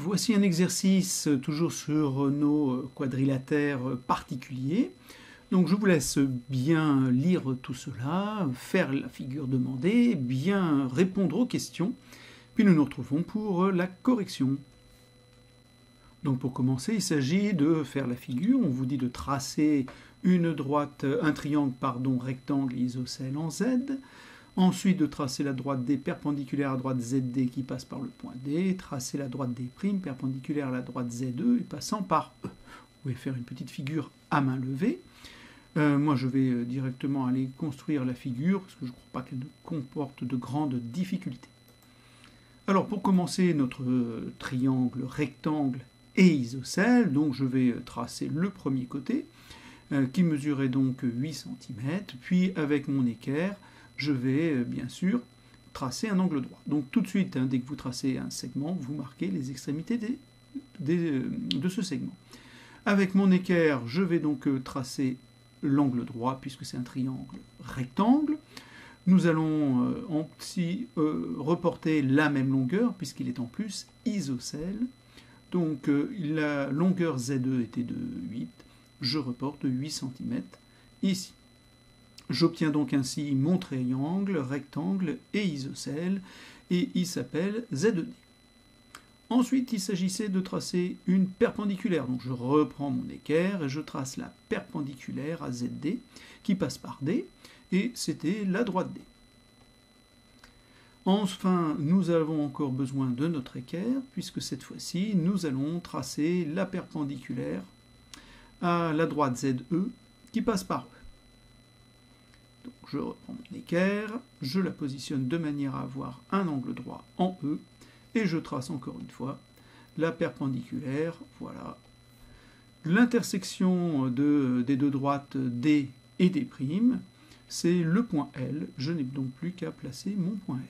voici un exercice toujours sur nos quadrilatères particuliers. Donc je vous laisse bien lire tout cela, faire la figure demandée, bien répondre aux questions, puis nous nous retrouvons pour la correction. Donc pour commencer, il s'agit de faire la figure. On vous dit de tracer un triangle rectangle et isocèle en Z. Ensuite, de tracer la droite D perpendiculaire à la droite ZD qui passe par le point D, tracer la droite D' perpendiculaire à la droite ZE et passant par E. Vous pouvez faire une petite figure à main levée. Moi, je vais directement aller construire la figure parce que je ne crois pas qu'elle ne comporte de grandes difficultés. Alors, pour commencer notre triangle rectangle et isocèle, donc je vais tracer le premier côté qui mesurait donc 8 cm, puis avec mon équerre, je vais bien sûr tracer un angle droit. Donc tout de suite, dès que vous tracez un segment, vous marquez les extrémités de ce segment. Avec mon équerre, je vais donc tracer l'angle droit, puisque c'est un triangle rectangle. Nous allons reporter la même longueur, puisqu'il est en plus isocèle. Donc la longueur ZE était de 8, je reporte 8 cm ici. J'obtiens donc ainsi mon triangle, rectangle et isocèle, et il s'appelle ZD. Ensuite, il s'agissait de tracer une perpendiculaire. Donc je reprends mon équerre et je trace la perpendiculaire à ZD, qui passe par D, et c'était la droite D. Enfin, nous avons encore besoin de notre équerre, puisque cette fois-ci, nous allons tracer la perpendiculaire à la droite ZE, qui passe par E. Donc, je reprends mon équerre, je la positionne de manière à avoir un angle droit en E, et je trace encore une fois la perpendiculaire, voilà. L'intersection des deux droites D et D', c'est le point L, je n'ai donc plus qu'à placer mon point L.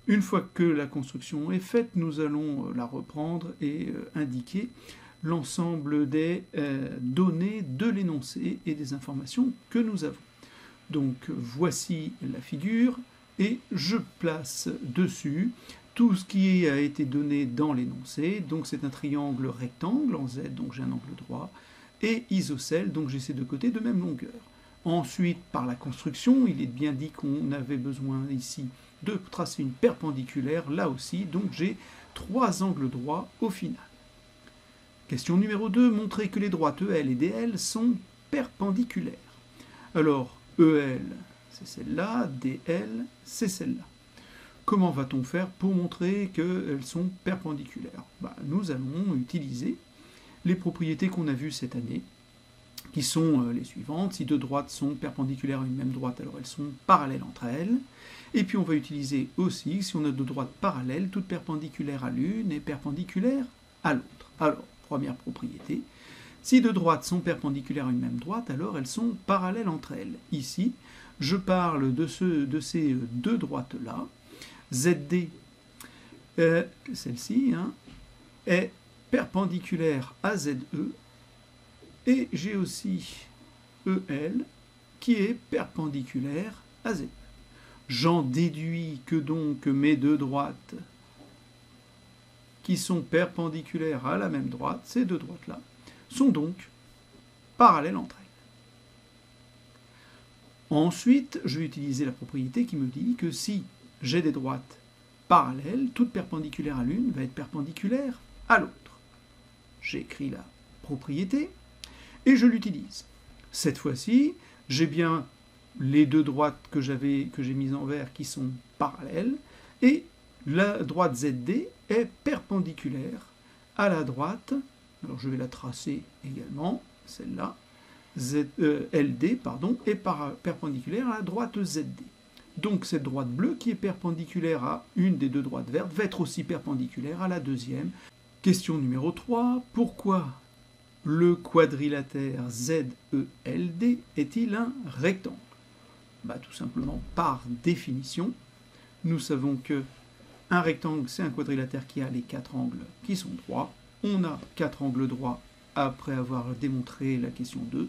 Une fois que la construction est faite, nous allons la reprendre et indiquer l'ensemble des données de l'énoncé et des informations que nous avons. Donc voici la figure et je place dessus tout ce qui a été donné dans l'énoncé. Donc c'est un triangle rectangle en Z, donc j'ai un angle droit, et isocèle, donc j'ai ces deux côtés de même longueur. Ensuite, par la construction, il est bien dit qu'on avait besoin ici de tracer une perpendiculaire, là aussi, donc j'ai 3 angles droits au final. Question numéro 2, montrer que les droites EL et DL sont perpendiculaires. Alors, EL, c'est celle-là, DL, c'est celle-là. Comment va-t-on faire pour montrer qu'elles sont perpendiculaires? Nous allons utiliser les propriétés qu'on a vues cette année, qui sont les suivantes. Si deux droites sont perpendiculaires à une même droite, alors elles sont parallèles entre elles. Et puis on va utiliser aussi, si on a deux droites parallèles, toutes perpendiculaires à l'une et perpendiculaires à l'autre. Alors, première propriété, si deux droites sont perpendiculaires à une même droite, alors elles sont parallèles entre elles. Ici, je parle de ces deux droites-là. ZD, celle-ci, est perpendiculaire à ZE, et j'ai aussi EL qui est perpendiculaire à Z. J'en déduis que donc mes deux droites qui sont perpendiculaires à la même droite, ces deux droites-là, sont donc parallèles entre elles. Ensuite, je vais utiliser la propriété qui me dit que si j'ai des droites parallèles, toute perpendiculaire à l'une va être perpendiculaire à l'autre. J'écris la propriété et je l'utilise. Cette fois-ci, j'ai bien les deux droites que j'ai mises en vert qui sont parallèles, et la droite ZD est perpendiculaire à la droite, alors je vais la tracer également, celle-là, LD, est perpendiculaire à la droite ZD. Donc cette droite bleue qui est perpendiculaire à une des deux droites vertes va être aussi perpendiculaire à la deuxième. Question numéro 3, pourquoi le quadrilatère ZELD est-il un rectangle? Tout simplement par définition. Nous savons que un rectangle, c'est un quadrilatère qui a les 4 angles qui sont droits. On a 4 angles droits après avoir démontré la question 2.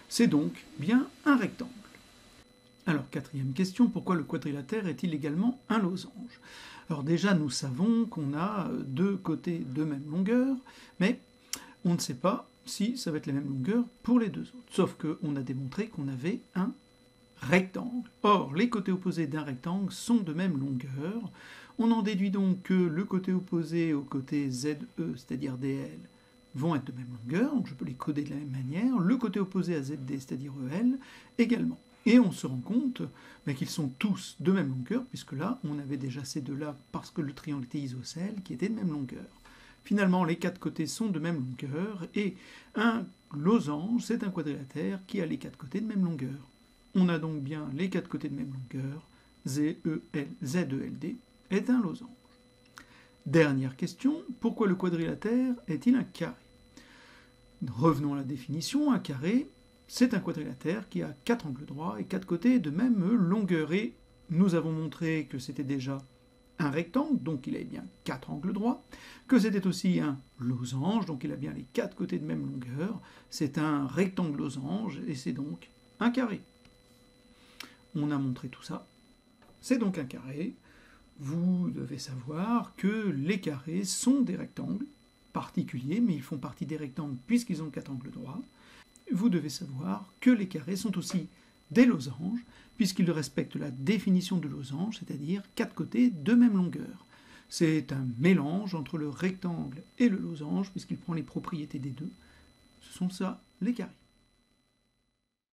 C'est donc bien un rectangle. Alors, quatrième question, pourquoi le quadrilatère est-il également un losange? Alors déjà, nous savons qu'on a deux côtés de même longueur, mais on ne sait pas si ça va être la même longueur pour les deux autres. Sauf qu'on a démontré qu'on avait un rectangle. Or, les côtés opposés d'un rectangle sont de même longueur. On en déduit donc que le côté opposé au côté ZE, c'est-à-dire DL, vont être de même longueur, donc je peux les coder de la même manière. Le côté opposé à ZD, c'est-à-dire EL, également. Et on se rend compte qu'ils sont tous de même longueur, puisque là, on avait déjà ces deux-là parce que le triangle était isocèle, qui était de même longueur. Finalement, les quatre côtés sont de même longueur, et un losange, c'est un quadrilatère qui a les quatre côtés de même longueur. On a donc bien les quatre côtés de même longueur, ZELD est un losange. Dernière question, pourquoi le quadrilatère est-il un carré? Revenons à la définition, un carré, c'est un quadrilatère qui a quatre angles droits et quatre côtés de même longueur. Et nous avons montré que c'était déjà un rectangle, donc il avait bien quatre angles droits, que c'était aussi un losange, donc il a bien les quatre côtés de même longueur. C'est un rectangle losange et c'est donc un carré. On a montré tout ça. C'est donc un carré. Vous devez savoir que les carrés sont des rectangles particuliers, mais ils font partie des rectangles puisqu'ils ont quatre angles droits. Vous devez savoir que les carrés sont aussi des losanges, puisqu'ils respectent la définition de losange, c'est-à-dire quatre côtés de même longueur. C'est un mélange entre le rectangle et le losange, puisqu'il prend les propriétés des deux. Ce sont ça, les carrés.